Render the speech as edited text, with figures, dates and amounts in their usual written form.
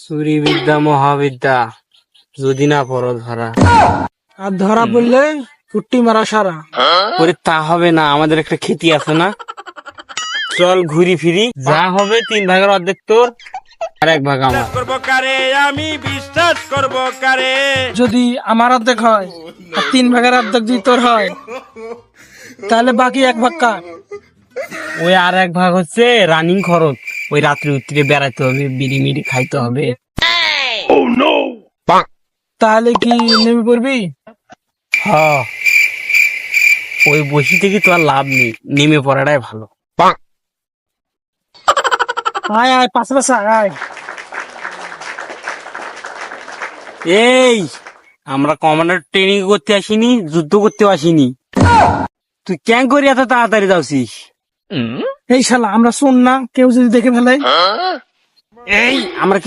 চুরি বিদ্যা মহাবিদ্যা, যদি না পড়ো ধরা। আর ধরা পড়লে ফুটি মারা সারা। ওরে তা হবে না, আমাদের একটা খেতি আছে না, চল ঘুরি ফিরি, যা হবে 3 ভাগের অর্ধেক তোর আর 1 ভাগ আমার। যদি আমার অর্ধেক হয় আর 3 ভাগের অর্ধেক যদি তোর হয়, তাহলে বাকি 1 ভাগ কার? ওই আর 1 ভাগ হচ্ছে রানিং খরচ, ওই রাত্রি উত্তরে বেড়াইতে হবে, বিড়ি মিড়ি খাইতে হবে। তাহলে কি নেমে পড়বি? হ্যাঁ, ওই বসি থেকে তো আর লাভ নেই, নেমে পড়াটাই ভালো। আয় আয়, পাশে পাশে আয়। এই, আমরা কমান্ডার ট্রেনিং করতে আসিনি, যুদ্ধ করতে আসিনি। তুই কেন করি এত তাড়াতাড়ি যাচ্ছিস? এই শালা, আমরা শোন না, কেউ যদি দেখে ফেলে। এই আমরা